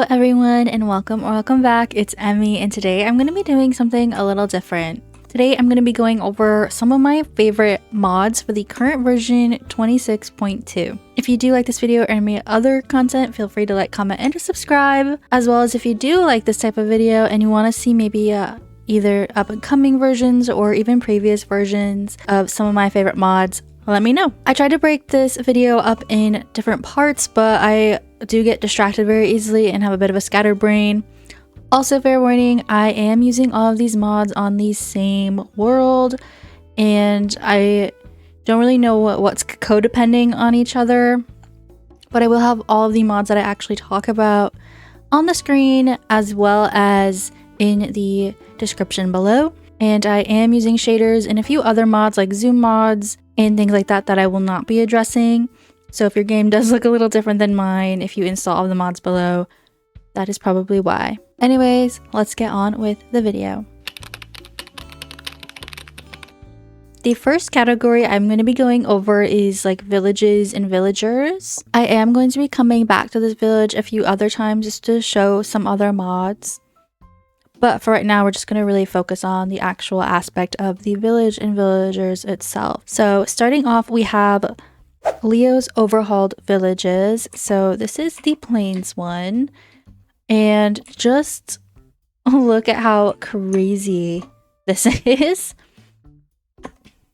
Hello everyone and welcome back. It's Emmy and today I'm going to be doing something a little different. Today I'm going to be going over some of my favorite mods for the current version 26.2. If you do like this video or any other content, feel free to like, comment, and to subscribe. As well as if you do like this type of video and you want to see maybe either up and coming versions or even previous versions of some of my favorite mods, let me know. I tried to break this video up in different parts, but I do get distracted very easily and have a bit of a scattered brain. Also, fair warning, I am using all of these mods on the same world and I don't really know what's codepending on each other, but I will have all of the mods that I actually talk about on the screen as well as in the description below. And I am using shaders and a few other mods like zoom mods and things like that I will not be addressing. So if your game does look a little different than mine, if you install all the mods below, that is probably why. Anyways, let's get on with the video. The first category I'm going to be going over is like villages and villagers. I am going to be coming back to this village a few other times just to show some other mods. But for right now, we're just going to really focus on the actual aspect of the village and villagers itself. So starting off, we have Leo's Overhauled Villages. So this is the Plains one. And just look at how crazy this is.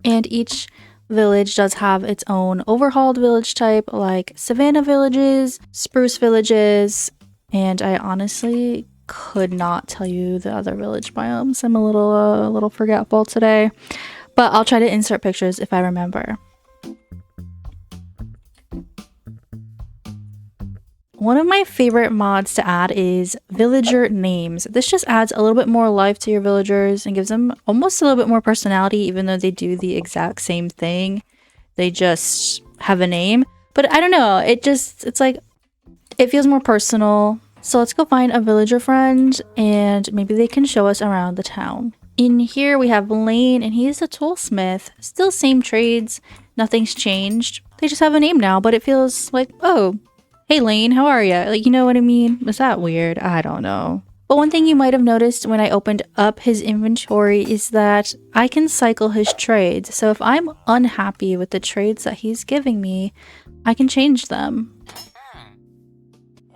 And each village does have its own overhauled village type, like Savannah villages, Spruce villages, and I honestly could not tell you the other village biomes. I'm a little forgetful today, but I'll try to insert pictures if I remember. One of my favorite mods to add is villager names. This just adds a little bit more life to your villagers and gives them almost a little bit more personality, even though they do the exact same thing. They just have a name. But I don't know, it's like, it feels more personal. So let's go find a villager friend and maybe they can show us around the town. In here we have Lane and he's a toolsmith. Still same trades, nothing's changed. They just have a name now, but it feels like, oh, hey Lane, how are you? Like, you know what I mean? Was that weird? I don't know. But one thing you might have noticed when I opened up his inventory is that I can cycle his trades. So if I'm unhappy with the trades that he's giving me, I can change them.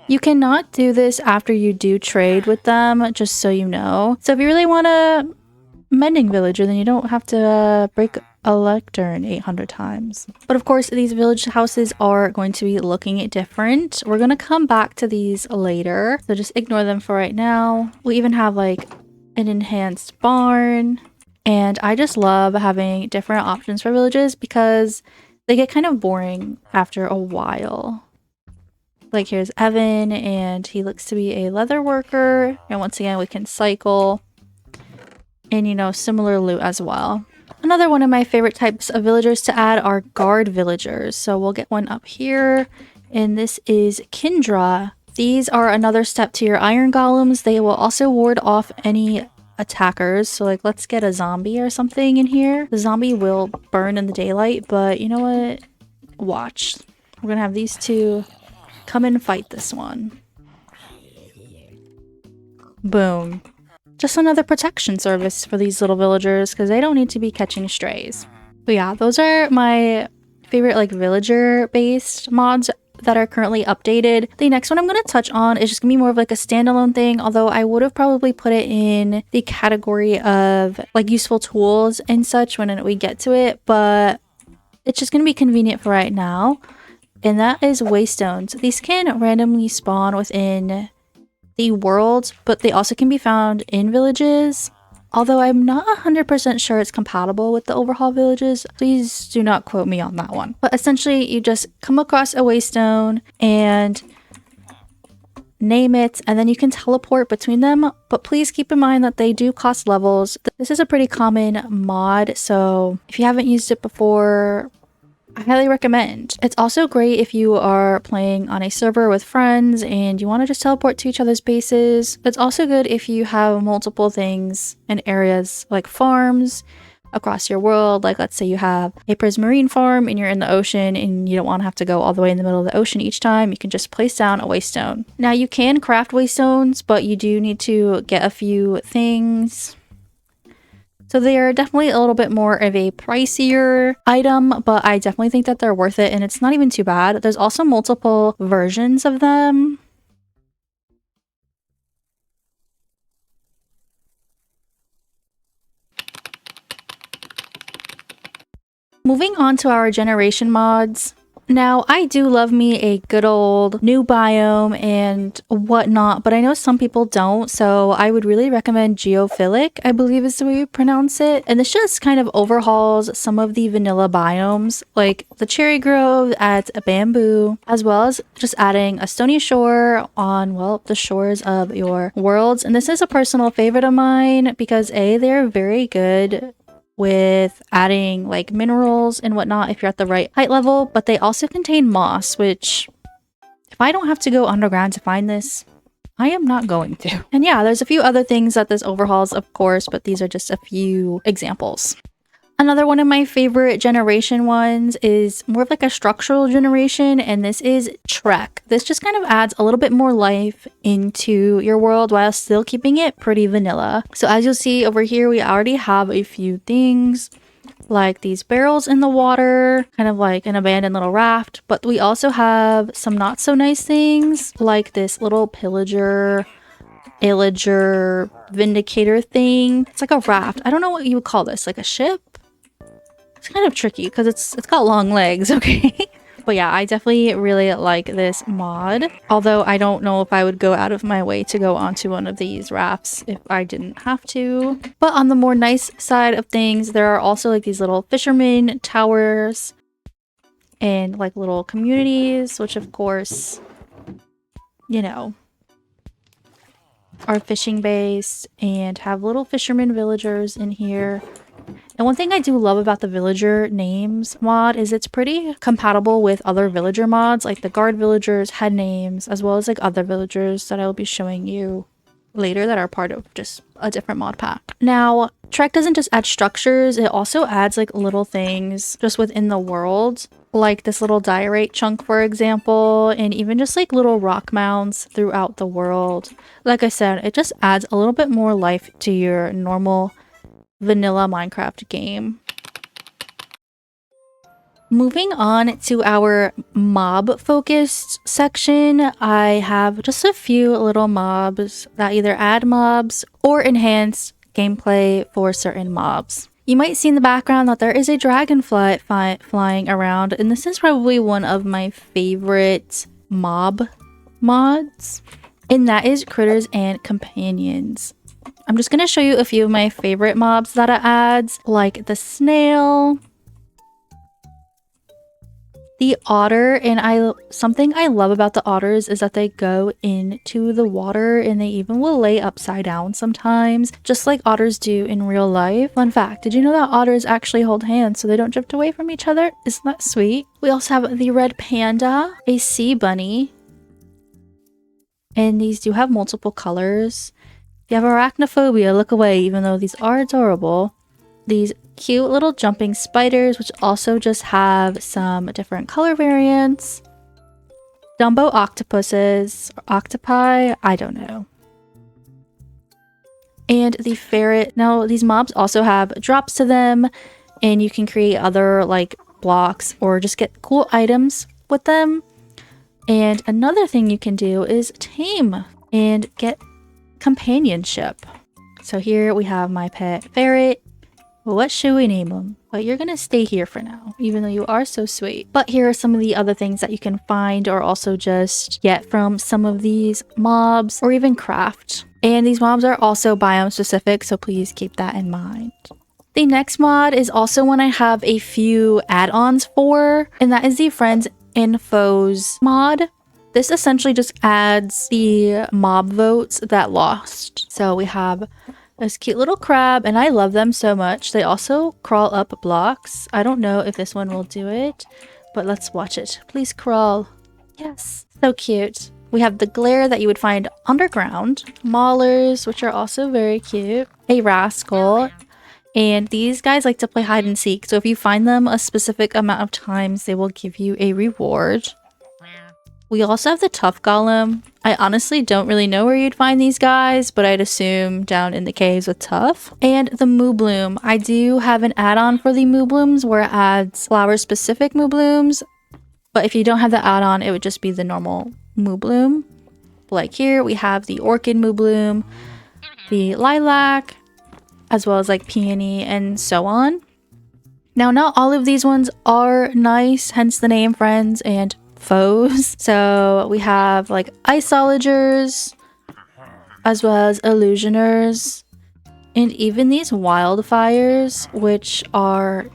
You cannot do this after you do trade with them, just so you know. So if you really want a mending villager, then you don't have to break a lectern 800 times. But of course, these village houses are going to be looking different. We're going to come back to these later, so just ignore them for right now. We even have like an enhanced barn. And I just love having different options for villages because they get kind of boring after a while. Like here's Evan and he looks to be a leather worker. And once again, we can cycle and, you know, similar loot as well. Another one of my favorite types of villagers to add are guard villagers. So we'll get one up here and this is Kindra. These are another step to your iron golems. They will also ward off any attackers. So like let's get a zombie or something in here. The zombie will burn in the daylight, but you know what? Watch. We're gonna have these two come and fight this one. Boom. Just another protection service for these little villagers because they don't need to be catching strays. But yeah, those are my favorite like villager based mods that are currently updated. The next one I'm going to touch on is just gonna be more of like a standalone thing, although I would have probably put it in the category of like useful tools and such when we get to it, but it's just going to be convenient for right now. And that is waystones. These can randomly spawn within the world, but they also can be found in villages. Although I'm not 100% sure it's compatible with the overhaul villages. Please do not quote me on that one. But essentially, you just come across a waystone and name it, and then you can teleport between them. But please keep in mind that they do cost levels. This is a pretty common mod, so if you haven't used it before, I highly recommend. It's also great if you are playing on a server with friends and you want to just teleport to each other's bases. It's also good if you have multiple things and areas like farms across your world. Like let's say you have a prismarine farm and you're in the ocean and you don't want to have to go all the way in the middle of the ocean each time. You can just place down a waystone. Now you can craft waystones, but you do need to get a few things. So they are definitely a little bit more of a pricier item, but I definitely think that they're worth it and it's not even too bad. There's also multiple versions of them. Moving on to our generation mods. Now, I do love me a good old new biome and whatnot, but I know some people don't, so I would really recommend Geophilic, I believe is the way you pronounce it. And this just kind of overhauls some of the vanilla biomes, like the cherry grove adds a bamboo, as well as just adding a stony shore on, well, the shores of your worlds. And this is a personal favorite of mine because A, they're very good with adding like minerals and whatnot if you're at the right height level, but they also contain moss, which if I don't have to go underground to find this, I am not going to. And yeah, there's a few other things that this overhauls, of course, but these are just a few examples. Another one of my favorite generation ones is more of like a structural generation, and this is Trek. This just kind of adds a little bit more life into your world while still keeping it pretty vanilla. So as you'll see over here, we already have a few things like these barrels in the water, kind of like an abandoned little raft, but we also have some not so nice things like this little pillager, illager, vindicator thing. It's like a raft. I don't know what you would call this, like a ship? It's kind of tricky because it's got long legs, okay? But yeah, I definitely really like this mod. Although I don't know if I would go out of my way to go onto one of these rafts if I didn't have to. But on the more nice side of things, there are also like these little fisherman towers and like little communities, which of course, you know, are fishing based and have little fisherman villagers in here. And one thing I do love about the villager names mod is it's pretty compatible with other villager mods, like the guard villagers had names, as well as like other villagers that I will be showing you later that are part of just a different mod pack. Now, Trek doesn't just add structures, it also adds like little things just within the world, like this little diorite chunk, for example, and even just like little rock mounds throughout the world. Like I said, it just adds a little bit more life to your normal vanilla Minecraft game. Moving on to our mob focused section, I have just a few little mobs that either add mobs or enhance gameplay for certain mobs. You might see in the background that there is a dragonfly flying around, and this is probably one of my favorite mob mods, and that is Critters and Companions. I'm just going to show you a few of my favorite mobs that it adds, like the snail, the otter, and something I love about the otters is that they go into the water and they even will lay upside down sometimes, just like otters do in real life. Fun fact, did you know that otters actually hold hands so they don't drift away from each other? Isn't that sweet? We also have the red panda, a sea bunny, and these do have multiple colors. If you have arachnophobia, look away, even though these are adorable. These cute little jumping spiders, which also just have some different color variants. Dumbo octopuses, or octopi, I don't know. And the ferret. Now, these mobs also have drops to them, and you can create other like blocks or just get cool items with them. And another thing you can do is tame and get companionship. So here we have my pet ferret. What should we name him? But you're gonna stay here for now, even though you are so sweet. But here are some of the other things that you can find or also just get from some of these mobs or even craft. And these mobs are also biome specific, so please keep that in mind. The next mod is also one I have a few add-ons for, and that is the Friends and Foes mod. This essentially just adds the mob votes that lost. So we have this cute little crab, and I love them so much. They also crawl up blocks. I don't know if this one will do it, but let's watch it. Please crawl. Yes, so cute. We have the glare that you would find underground. Maulers, which are also very cute. A rascal. And these guys like to play hide and seek. So if you find them a specific amount of times, they will give you a reward. We also have the Tough Golem. I honestly don't really know where you'd find these guys, but I'd assume down in the caves with Tough. And the Moo Bloom. I do have an add-on for the Moo Blooms where it adds flower-specific Moo Blooms. But if you don't have the add-on, it would just be the normal Moo Bloom. Like here, we have the Orchid Moo Bloom, the Lilac, as well as like Peony and so on. Now, not all of these ones are nice, hence the name Friends and Foes. So we have like Iceologers, as well as Illusioners, and even these Wildfires, which are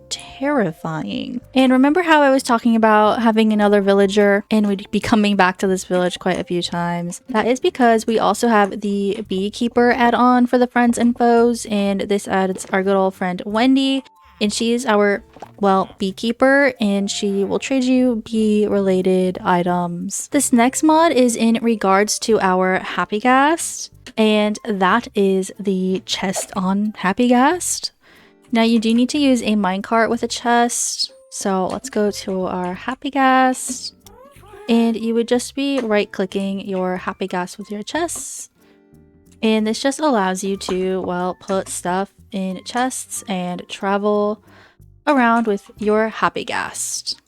terrifying. And remember how I was talking about having another villager and we'd be coming back to this village quite a few times? That is because we also have the Beekeeper add-on for the Friends and Foes, and this adds our good old friend Wendy, and she is our, well, beekeeper, and she will trade you bee related items. This next mod is in regards to our Happy Ghast, and that is the chest on Happy Ghast. Now you do need to use a minecart with a chest, so let's go to our Happy Ghast, and you would just be right clicking your Happy Ghast with your chests, and this just allows you to, well, put stuff in chests and travel around with your Happy Ghast.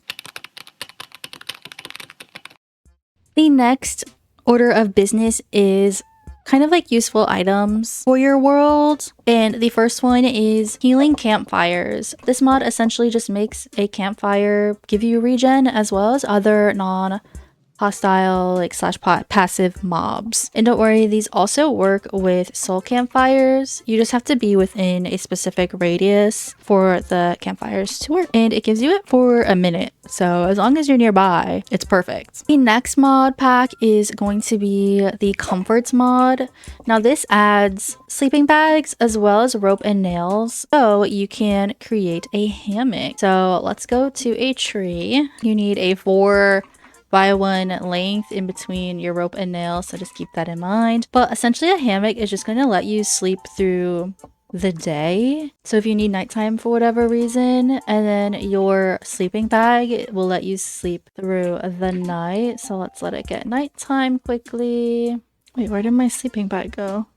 The next order of business is kind of like useful items for your world, and the first one is healing campfires. This mod essentially just makes a campfire give you regen as well as other non-hostile like slash passive mobs. And don't worry, these also work with soul campfires. You just have to be within a specific radius for the campfires to work, and it gives you it for a minute, so as long as you're nearby, it's perfect. The next mod pack is going to be the Comforts mod. Now this adds sleeping bags as well as rope and nails, so you can create a hammock. So let's go to a tree. You need a 4x1 length in between your rope and nails, so just keep that in mind. But essentially a hammock is just going to let you sleep through the day, so if you need nighttime for whatever reason, and then your sleeping bag will let you sleep through the night. So let's let it get nighttime quickly. Wait, where did my sleeping bag go?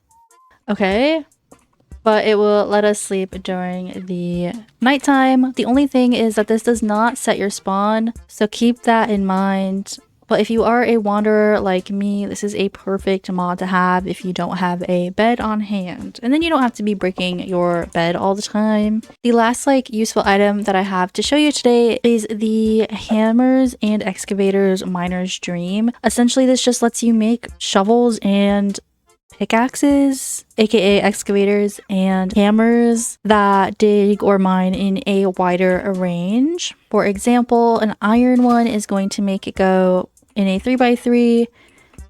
Okay, but it will let us sleep during the nighttime. The only thing is that this does not set your spawn, so keep that in mind. But if you are a wanderer like me, this is a perfect mod to have if you don't have a bed on hand. And then you don't have to be breaking your bed all the time. The last like useful item that I have to show you today is the Hammers and Excavators Miner's Dream. Essentially, this just lets you make shovels and pickaxes, aka excavators, and hammers that dig or mine in a wider range. For example, an iron one is going to make it go in a 3x3,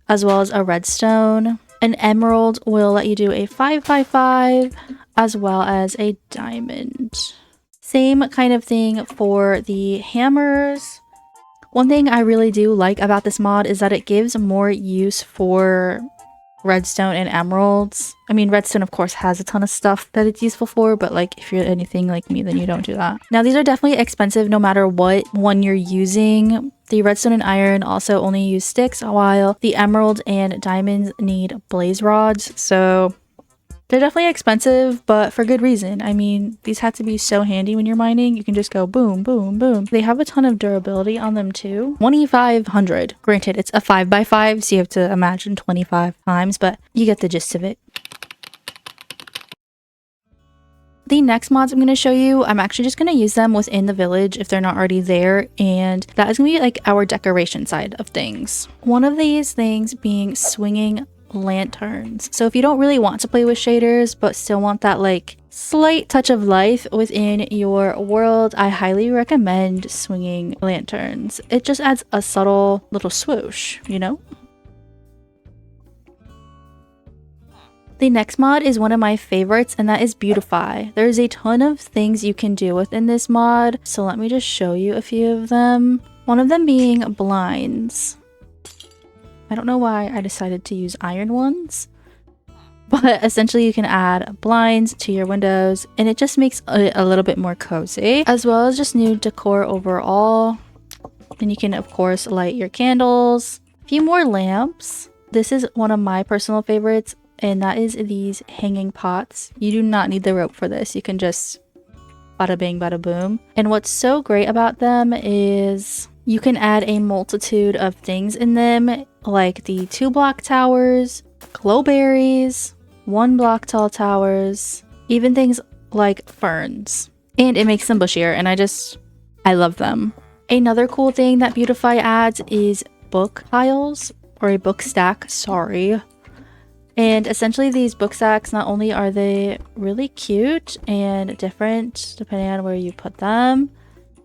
as well as a redstone. An emerald will let you do a 5x5, as well as a diamond. Same kind of thing for the hammers. One thing I really do like about this mod is that it gives more use for redstone and emeralds. I mean, redstone of course has a ton of stuff that it's useful for, but like if you're anything like me, then you don't do that. Now these are definitely expensive no matter what one you're using. The redstone and iron also only use sticks, while the emerald and diamonds need blaze rods, so they're definitely expensive, but for good reason. I mean, these have to be so handy when you're mining. You can just go boom, boom, boom. They have a ton of durability on them too. 2500. Granted, it's a 5x5, so you have to imagine 25 times, but you get the gist of it. The next mods I'm going to show you, I'm actually just going to use them within the village if they're not already there, and that is going to be like our decoration side of things. One of these things being swinging lanterns. So if you don't really want to play with shaders but still want that like slight touch of life within your world, I highly recommend swinging lanterns. It just adds a subtle little swoosh, you know? The next mod is one of my favorites, and that is Beautify. There's a ton of things you can do within this mod, so let me just show you a few of them. One of them being blinds. I don't know why I decided to use iron ones, But essentially you can add blinds to your windows and it just makes it a little bit more cozy, as well as just new decor overall. And you can of course light your candles, a few more lamps. This is one of my personal favorites, and that is these hanging pots. You do not need the rope for this. You can just bada bing bada boom. And what's so great about them is you can add a multitude of things in them, like the 2-block towers, glowberries, 1-block tall towers, even things like ferns. And it makes them bushier, and I love them. Another cool thing that Beautify adds is book piles, or a book stack, sorry. And essentially these book stacks, not only are they really cute and different depending on where you put them,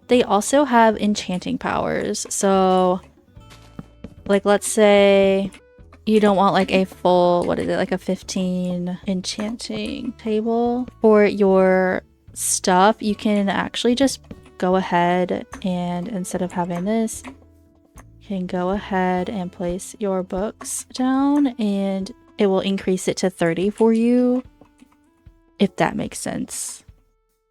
they also have enchanting powers. So like let's say you don't want like a full, what is it, like a 15 enchanting table for your stuff, you can actually just go ahead and instead of having this, you can go ahead and place your books down and it will increase it to 30 for you, if that makes sense.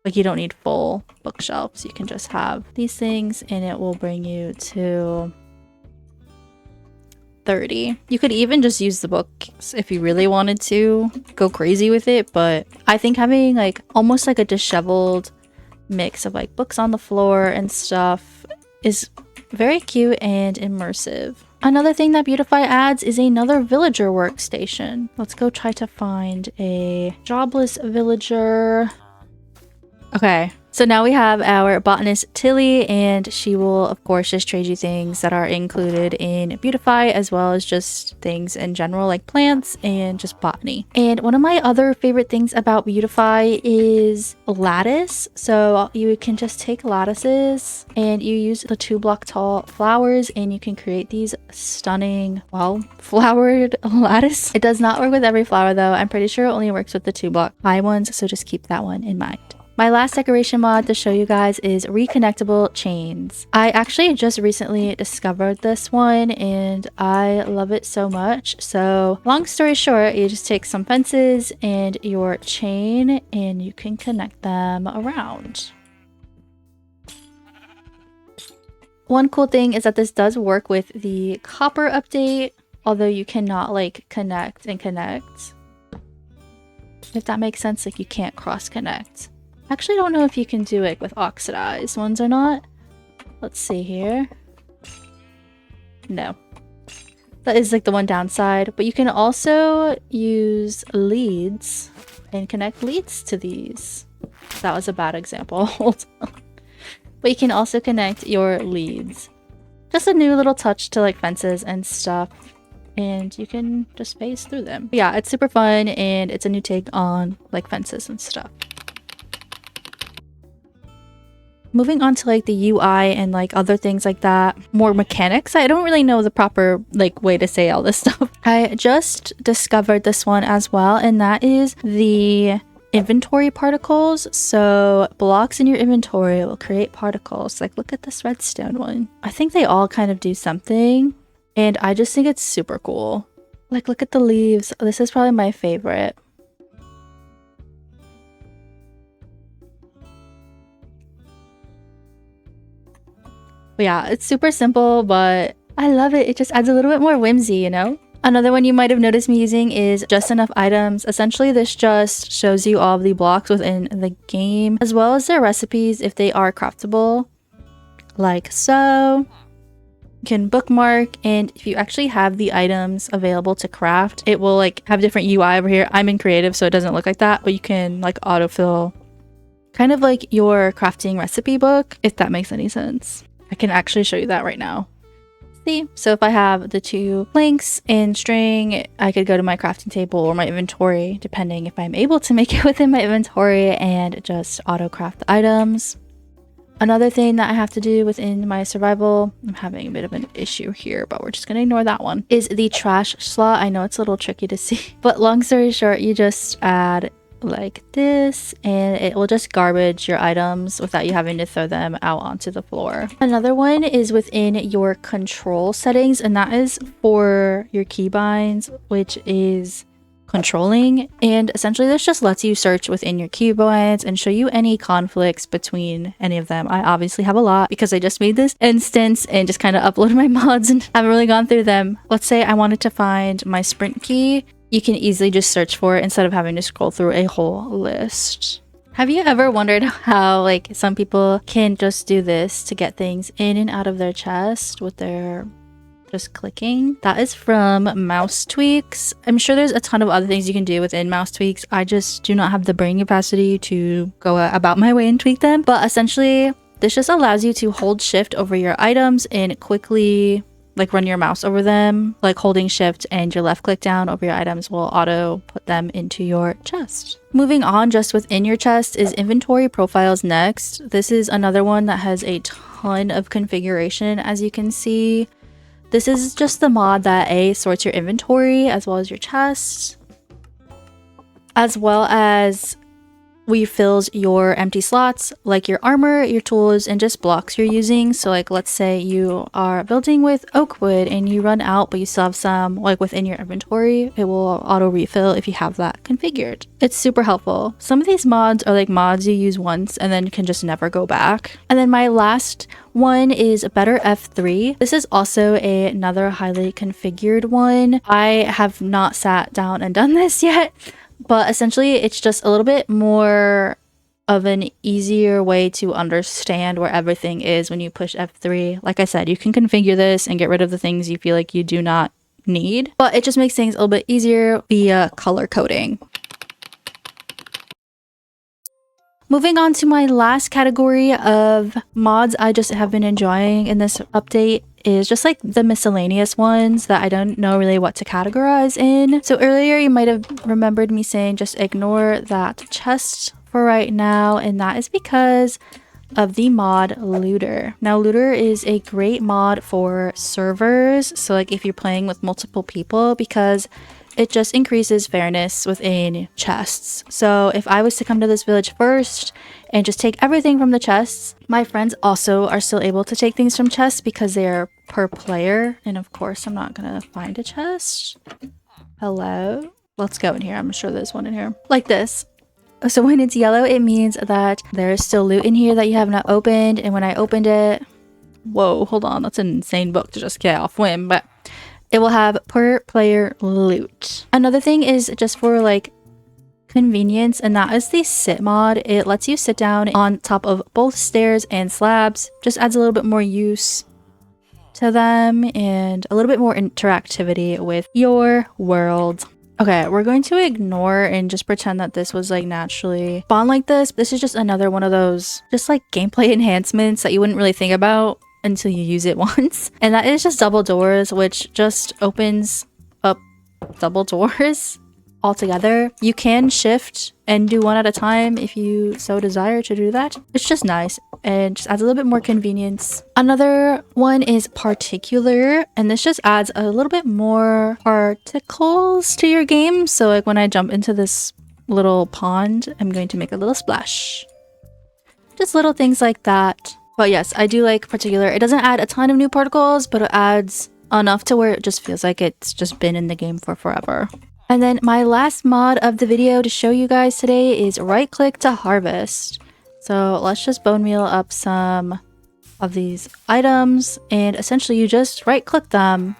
Like you don't need full bookshelves, you can just have these things and it will bring you to 30. You could even just use the books if you really wanted to go crazy with it, but I think having like almost like a disheveled mix of like books on the floor and stuff is very cute and immersive. Another thing that Beautify adds is another villager workstation. Let's go try to find a jobless villager. Okay, so now we have our botanist Tilly, and she will of course just trade you things that are included in Beautify, as well as just things in general like plants and just botany. And one of my other favorite things about Beautify is lattice. So you can just take lattices and you use the 2-block tall flowers and you can create these stunning, well, flowered lattice. It does not work with every flower though. I'm pretty sure it only works with the 2-block high ones, so just keep that one in mind. My last decoration mod to show you guys is reconnectable chains. I actually just recently discovered this one and I love it so much. So long story short, you just take some fences and your chain and you can connect them around. One cool thing is that this does work with the copper update, although you cannot like connect and connect. If that makes sense, like you can't cross connect. Actually, I don't know if you can do it with oxidized ones or not. Let's see here. No. That is like the one downside, but you can also use leads and connect leads to these. That was a bad example. But you can also connect your leads. Just a new little touch to like fences and stuff, and you can just phase through them. But yeah, it's super fun and it's a new take on like fences and stuff. Moving on to like the UI and like other things like that, more mechanics. I don't really know the proper like way to say all this stuff. I just discovered this one as well, and that is the inventory particles. So blocks in your inventory will create particles. Like look at this redstone one. I think they all kind of do something, and I just think it's super cool. Like look at the leaves. This is probably my favorite. But yeah, it's super simple, but I love it. It just adds a little bit more whimsy, you know? Another one you might have noticed me using is just enough items. Essentially, this just shows you all of the blocks within the game, as well as their recipes if they are craftable, like so. You can bookmark, and if you actually have the items available to craft, it will like have different UI over here. I'm in creative, so it doesn't look like that, but you can like autofill kind of like your crafting recipe book, if that makes any sense. I can actually show you that right now. See? So if I have the 2 planks and string, I could go to my crafting table or my inventory, depending if I'm able to make it within my inventory, and just auto craft the items. Another thing that I have to do within my survival, I'm having a bit of an issue here, but we're just going to ignore that one, is the trash slot. I know it's a little tricky to see, but long story short, you just add like this and it will just garbage your items without you having to throw them out onto the floor. Another one is within your control settings, and that is for your keybinds, which is controlling, and essentially this just lets you search within your cuboids and show you any conflicts between any of them. I obviously have a lot because I just made this instance and just kind of uploaded my mods and haven't really gone through them. Let's say I wanted to find my sprint key. You can easily just search for it instead of having to scroll through a whole list. Have you ever wondered how like some people can just do this to get things in and out of their chest with their just clicking? That is from Mouse Tweaks. I'm sure there's a ton of other things you can do within Mouse Tweaks. I just do not have the brain capacity to go about my way and tweak them. But essentially, this just allows you to hold shift over your items and quickly like run your mouse over them. Like holding shift and your left click down over your items will auto put them into your chest. Moving on, just within your chest is inventory profiles next. This is another one that has a ton of configuration, as you can see. This is just the mod that sorts your inventory as well as your chest, as well as refills your empty slots like your armor, your tools, and just blocks you're using. So like let's say you are building with oak wood and you run out but you still have some like within your inventory, it will auto refill if you have that configured. It's super helpful. Some of these mods are like mods you use once and then can just never go back. And then my last one is Better F3. This is also another highly configured one. I have not sat down and done this yet, but essentially it's just a little bit more of an easier way to understand where everything is when you push F3. Like I said, you can configure this and get rid of the things you feel like you do not need, but it just makes things a little bit easier via color coding. Moving on to my last category of mods I just have been enjoying in this update is just like the miscellaneous ones that I don't know really what to categorize in. So earlier you might have remembered me saying just ignore that chest for right now, and that is because of the mod Looter. Now Looter is a great mod for servers, so like if you're playing with multiple people, because it just increases fairness within chests. So if I was to come to this village first and just take everything from the chests, my friends also are still able to take things from chests because they're per player. And of course, I'm not gonna find a chest. Hello? Let's go in here. I'm sure there's one in here. Like this. So when it's yellow, it means that there's still loot in here that you have not opened. And when I opened it, whoa, hold on. That's an insane book to just get off whim, but it will have per player loot. Another thing is just for like convenience, and that is the sit mod. It lets you sit down on top of both stairs and slabs. Just adds a little bit more use to them and a little bit more interactivity with your world. Okay, we're going to ignore and just pretend that this was like naturally spawned like this. This is just another one of those just like gameplay enhancements that you wouldn't really think about until you use it once. And that is just double doors, which just opens up double doors altogether. You can shift and do one at a time if you so desire to do that. It's just nice and just adds a little bit more convenience. Another one is particular, and this just adds a little bit more particles to your game. So like when I jump into this little pond, I'm going to make a little splash. Just little things like that. But yes, I do like particular. It doesn't add a ton of new particles, but it adds enough to where it just feels like it's just been in the game for forever. And then my last mod of the video to show you guys today is right click to harvest. So let's just bone meal up some of these items, and essentially you just right click them.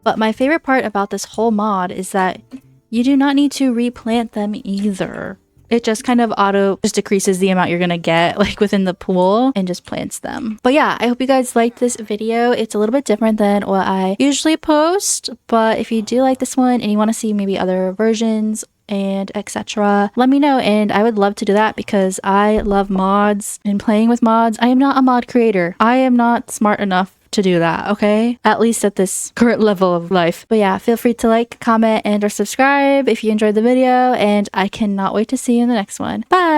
But my favorite part about this whole mod is that you do not need to replant them either. It just kind of auto just decreases the amount you're gonna get like within the pool and just plants them. But yeah, I hope you guys liked this video. It's a little bit different than what I usually post, but if you do like this one and you want to see maybe other versions and etc., let me know, and I would love to do that because I love mods and playing with mods. I am not a mod creator. I am not smart enough to do that, okay? At least at this current level of life. But yeah, feel free to like, comment, and or subscribe if you enjoyed the video, and I cannot wait to see you in the next one. Bye!